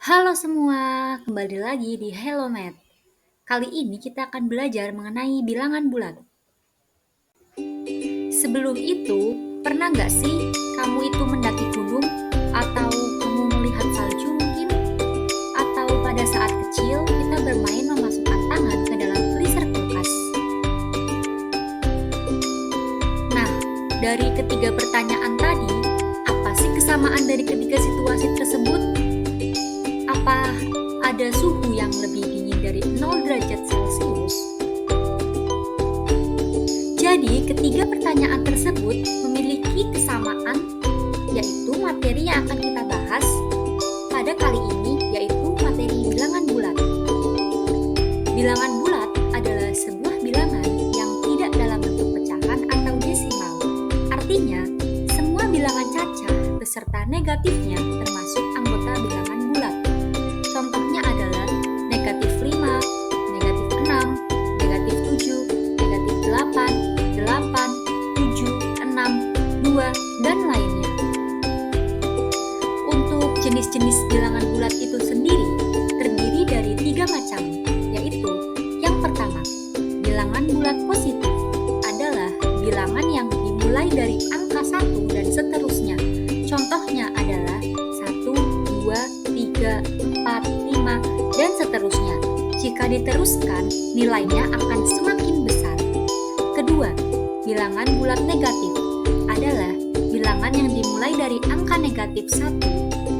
Halo semua, kembali lagi di Hello Math. Kali ini kita akan belajar mengenai bilangan bulat. Sebelum itu, pernah nggak sih kamu itu mendaki gunung? Atau kamu melihat salju mungkin? Atau pada saat kecil kita bermain memasukkan tangan ke dalam freezer kulkas? Nah, dari ketiga pertanyaan tadi, apa sih kesamaan dari ketiga situasi tersebut? Apa ada suhu yang lebih dingin dari 0 derajat Celcius? Jadi, ketiga pertanyaan tersebut memiliki kesamaan, yaitu materi yang akan kita bahas pada kali ini, yaitu materi bilangan bulat. Bilangan bulat adalah sebuah bilangan yang tidak dalam bentuk pecahan atau desimal. Artinya, semua bilangan cacah beserta negatifnya termasuk anggota bilangan bulat. Contohnya adalah negatif 5, negatif 6, negatif 7, negatif 8, 8, 7, 6, 2, dan lainnya. Untuk jenis-jenis bilangan bulat itu sendiri terdiri dari 3 macam, yaitu yang pertama, bilangan bulat positif adalah bilangan yang dimulai dari angka 1 dan seterusnya. Contohnya adalah 1, 2, 3, 4, 5, dan seterusnya. Jika diteruskan, nilainya akan semakin besar. Kedua, bilangan bulat negatif adalah bilangan yang dimulai dari angka negatif 1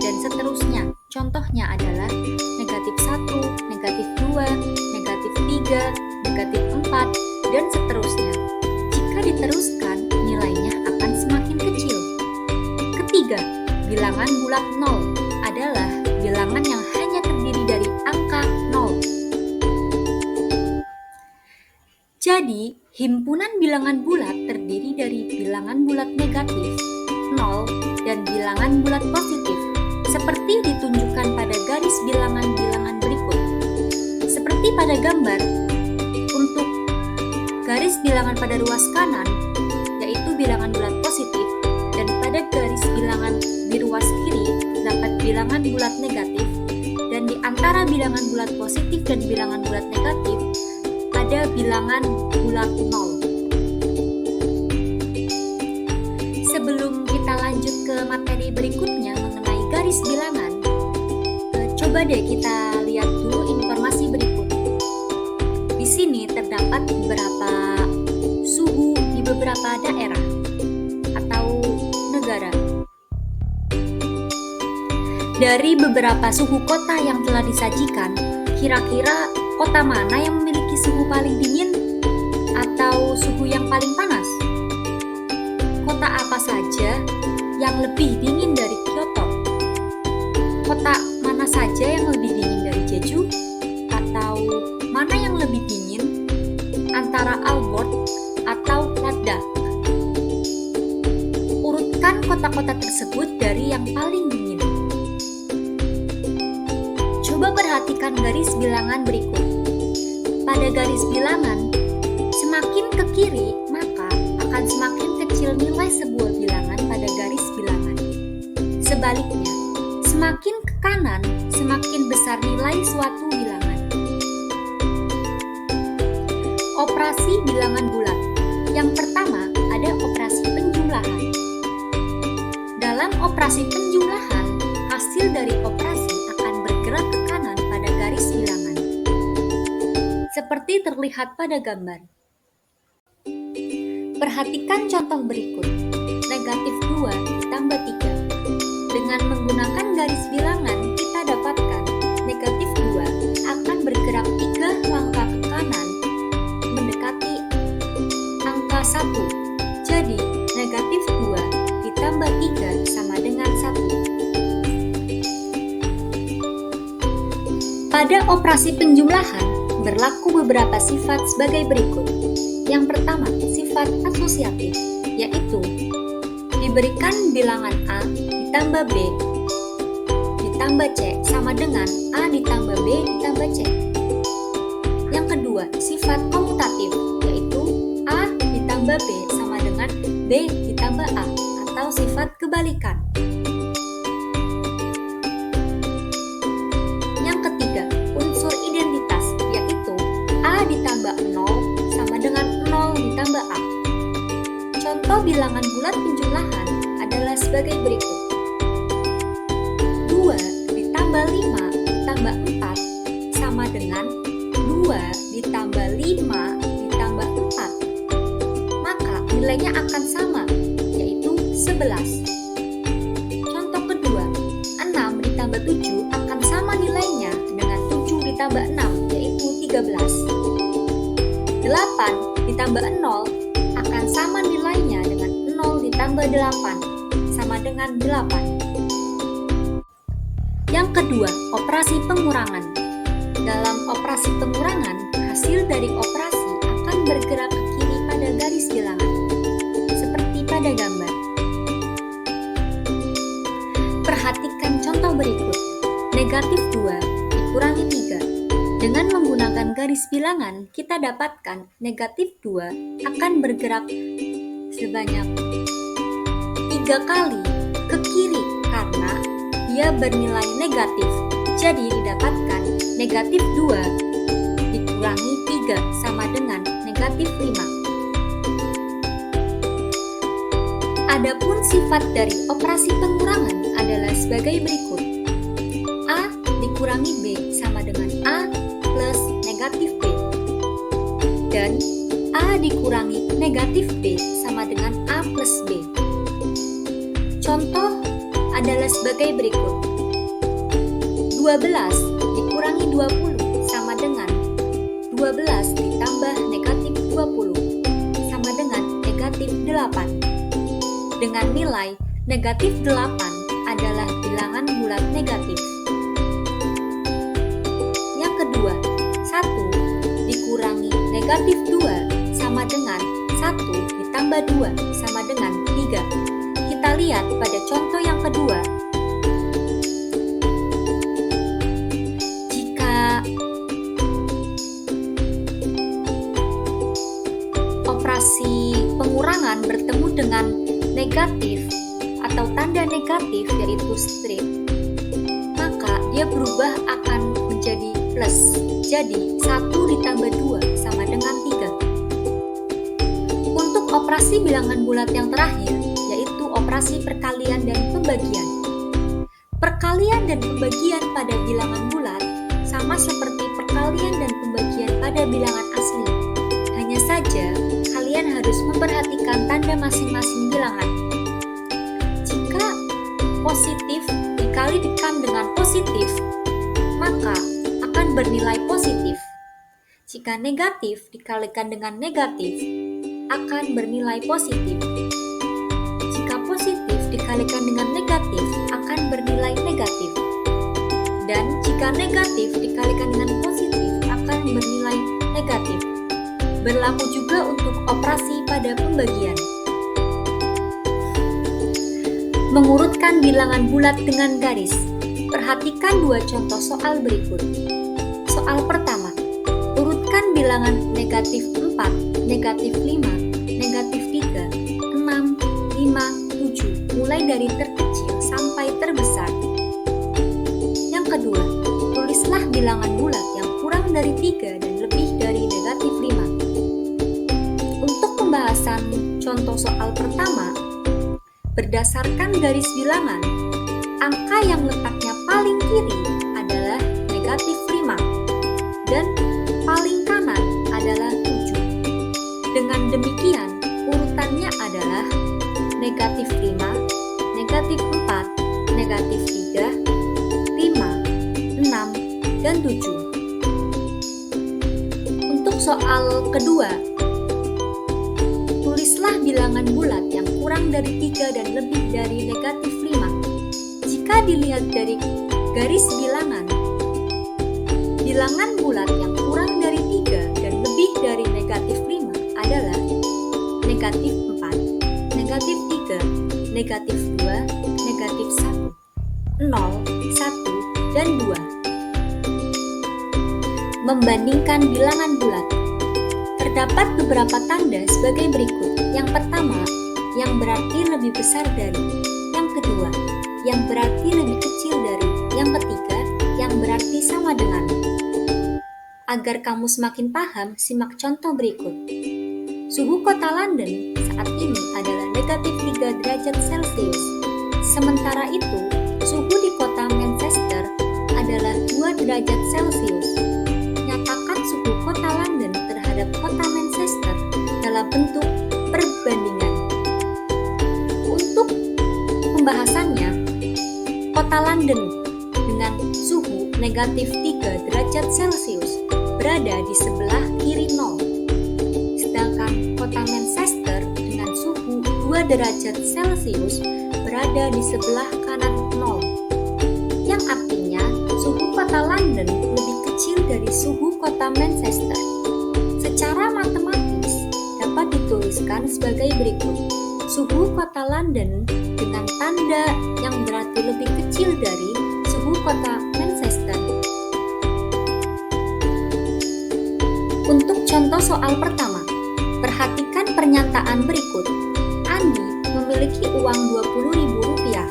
dan seterusnya. Contohnya adalah negatif 1, negatif 2, negatif 3, negatif 4, dan seterusnya. Jika diteruskan, nilainya akan semakin kecil. Ketiga, bilangan bulat 0 adalah bilangan yang hanya terdiri dari angka 0. Jadi, himpunan bilangan bulat terdiri dari bilangan bulat negatif, 0, dan bilangan bulat positif, seperti ditunjukkan pada garis bilangan-bilangan berikut. Seperti pada gambar, untuk garis bilangan pada ruas kanan, yaitu bilangan bulat positif, dan pada garis bilangan di ruas kiri, terdapat bilangan bulat negatif, dan di antara bilangan bulat positif dan bilangan bulat negatif, ada bilangan bulat 0. Sebelum kita lanjut ke materi berikutnya mengenai garis bilangan, coba deh kita lihat dulu informasi berikut. Di sini terdapat beberapa suhu di beberapa daerah atau negara. Dari beberapa suhu kota yang telah disajikan, kira-kira kota mana yang memiliki suhu paling dingin atau suhu yang paling panas? Kota apa saja yang lebih dingin dari Kyoto? Kota mana saja yang lebih dingin dari Jeju? Atau mana yang lebih dingin antara Aalborg atau Ladakh? Urutkan kota-kota tersebut dari yang paling dingin. Coba perhatikan garis bilangan berikut. Pada garis bilangan, semakin ke kiri, maka akan semakin kecil nilai sebuah bilangan pada garis bilangan. Sebaliknya, semakin ke kanan, semakin besar nilai suatu bilangan. Operasi bilangan bulat. Yang pertama, ada operasi penjumlahan. Dalam operasi penjumlahan, hasil dari operasi akan bergerak ke kanan pada garis bilangan. Seperti terlihat pada gambar. Perhatikan contoh berikut. Negatif 2 ditambah 3. Dengan menggunakan garis bilangan, kita dapatkan negatif 2 akan bergerak 3 langkah ke kanan mendekati angka 1. Jadi, negatif 2 ditambah 3 sama dengan 1. Pada operasi penjumlahan, berlaku beberapa sifat sebagai berikut. Yang pertama, sifat asosiatif, yaitu diberikan bilangan A ditambah B ditambah C sama dengan A ditambah B ditambah C. Yang kedua, sifat komutatif, yaitu A ditambah B sama dengan B ditambah A, atau sifat kebalikan. bilangan bulat penjumlahan adalah sebagai berikut. 2 ditambah 5 ditambah 4 sama dengan 2 ditambah 5 ditambah 4. Maka nilainya akan sama, yaitu 11. Contoh kedua, 6 ditambah 7 akan sama nilainya dengan 7 ditambah 6, yaitu 13. 8 ditambah 0 akan sama nilainya dengan 0 ditambah 8, sama dengan 8. Yang kedua, operasi pengurangan. Dalam operasi pengurangan, hasil dari operasi akan bergerak ke kiri pada garis bilangan, seperti pada gambar. Perhatikan contoh berikut. Negatif 2 dikurangi 3. Dengan menggunakan garis bilangan, kita dapatkan negatif 2 akan bergerak sebanyak 3 kali ke kiri karena dia bernilai negatif. Jadi didapatkan negatif 2 dikurangi 3 sama dengan negatif 5. Adapun sifat dari operasi pengurangan adalah sebagai berikut. A dikurangi B sama dengan A plus negatif B. Dan A dikurangi negatif B sama dengan A plus B. Contoh adalah sebagai berikut. 12 dikurangi 20 sama dengan 12 ditambah negatif 20 sama dengan negatif 8. Dengan nilai negatif 8 adalah bilangan bulat negatif. Yang kedua, 1 dikurangi negatif 2 sama dengan 1 ditambah 2 sama dengan 3. Kita lihat pada contoh yang kedua. Jika operasi pengurangan bertemu dengan negatif atau tanda negatif yaitu strip, maka dia berubah akan menjadi plus. Jadi 1 ditambah 2 sama dengan 3. Untuk operasi bilangan bulat yang terakhir, yaitu operasi perkalian dan pembagian. Perkalian dan pembagian pada bilangan bulat sama seperti perkalian dan pembagian pada bilangan asli. Hanya saja, kalian harus memperhatikan tanda masing-masing bilangan. Jika positif dikalikan dengan positif, maka akan bernilai positif. Jika negatif dikalikan dengan negatif, akan bernilai positif. Jika positif dikalikan dengan negatif, akan bernilai negatif. Dan jika negatif dikalikan dengan positif, akan bernilai negatif. Berlaku juga untuk operasi pada pembagian. Mengurutkan bilangan bulat dengan garis. Perhatikan dua contoh soal berikut. Soal pertama, urutkan bilangan negatif 4, negatif 5, negatif 3, 6, 5, 7, mulai dari terkecil sampai terbesar. Yang kedua, tulislah bilangan bulat yang kurang dari 3 dan lebih dari negatif 5. Untuk pembahasan contoh soal pertama, berdasarkan garis bilangan, angka yang letaknya paling kiri adalah negatif 5 dan paling kanan adalah 7. Dengan demikian, urutannya adalah negatif 5, negatif 4, negatif 3, 5, 6, dan 7. Untuk soal kedua, tulislah bilangan bulat yang kurang dari 3 dan lebih dari negatif 5. Jika dilihat dari garis bilangan, bilangan bulat yang kurang dari 3 dan lebih dari negatif 5 adalah negatif 4, negatif 3, negatif 2, negatif 1, 0, 1, dan 2. Membandingkan bilangan bulat. Terdapat beberapa tanda sebagai berikut. Yang pertama, yang berarti lebih besar dari. Yang kedua, yang berarti lebih kecil dari. Yang ketiga, yang berarti sama dengan. Agar kamu semakin paham, simak contoh berikut. Suhu kota London saat ini adalah negatif 3 derajat Celcius. Sementara itu, suhu di kota Manchester adalah 2 derajat Celcius. Nyatakan suhu kota London terhadap kota Manchester dalam bentuk perbandingan. Untuk pembahasannya, kota London dengan suhu negatif 3 derajat Celcius berada di sebelah kiri 0. Sedangkan kota Manchester dengan suhu 2 derajat Celcius berada di sebelah kanan 0. Yang artinya suhu kota London lebih kecil dari suhu kota Manchester. Secara matematis dapat dituliskan sebagai berikut. Suhu kota London dengan tanda yang berarti lebih kecil dari suhu kota Manchester. Untuk contoh soal pertama, perhatikan pernyataan berikut. Andi memiliki uang Rp20.000.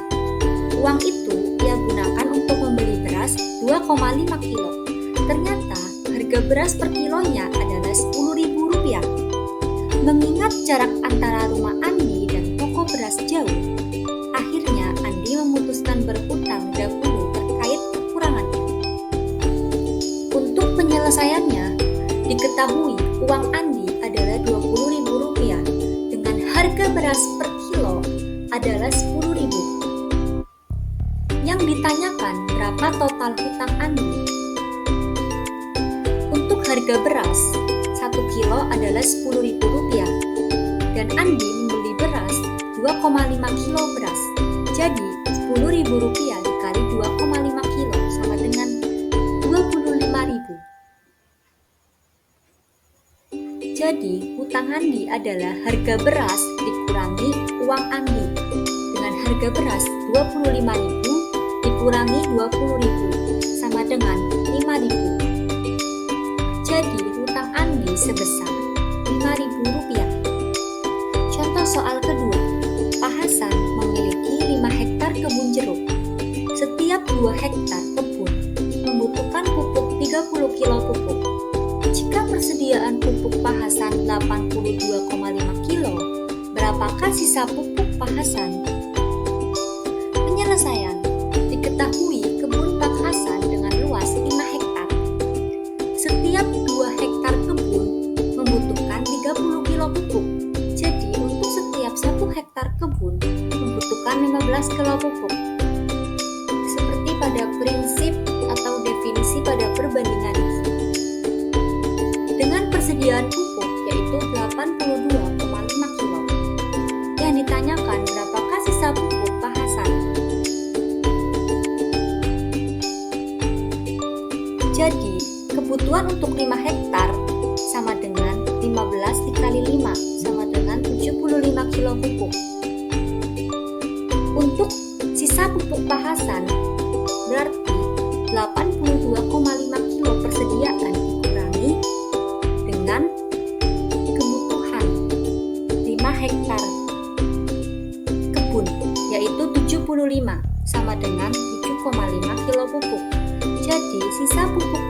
Uang itu ia gunakan untuk membeli beras 2,5 kilo. Ternyata harga beras per kilonya adalah Rp10.000. Mengingat jarak antara rumah Andi dan toko beras jauh, akhirnya Andi memutuskan berhutang dahulu terkait kekurangannya. Untuk penyelesaiannya, diketahui uang Andi adalah Rp20.000 dengan harga beras per kilo adalah Rp10.000. Yang ditanyakan berapa total hutang Andi. Untuk harga beras 1 kilo adalah Rp10.000 dan Andi membeli beras 2,5 kilo beras. Jadi Rp10.000 dikali 2,5 kilo sama dengan Rp25.000. Jadi hutang Andi adalah harga beras dikurangi uang Andi. Dengan harga beras Rp25.000 dikurangi Rp20.000 sama dengan Rp5.000. Jadi hutang Andi sebesar Rp5.000. Contoh soal kedua, Pak Hasan memiliki 5 hektar kebun jeruk. Setiap 2 hektar kebun membutuhkan pupuk 30 kilo pupuk. Jika persediaan pupuk Pak Hasan 82,5 kilo, berapakah sisa pupuk Pak Hasan? Penyelesaian. Diketahui kebun Pak Hasan dengan luas 5 hektar. Setiap 2 hektar kebun membutuhkan 30 kilo pupuk. Jadi untuk setiap 1 hektar kebun membutuhkan 15 kilo pupuk. Seperti pada prinsip atau definisi pada perbandingan. Dengan persediaan pupuk yaitu 82,5 kilo. Yang ditanyakan berapakah sisa pupuk Pak Hasan? Jadi, kebutuhan untuk 5 hektar sama dengan 15 dikali 5 sama dengan 75 kilo pupuk. Untuk sisa pupuk Pak Hasan berarti 82,5 kilo persediaan dikurangi dengan kebutuhan 5 hektar kebun yaitu 75 sama dengan 7,5 kilo pupuk. Jadi sisa pupuk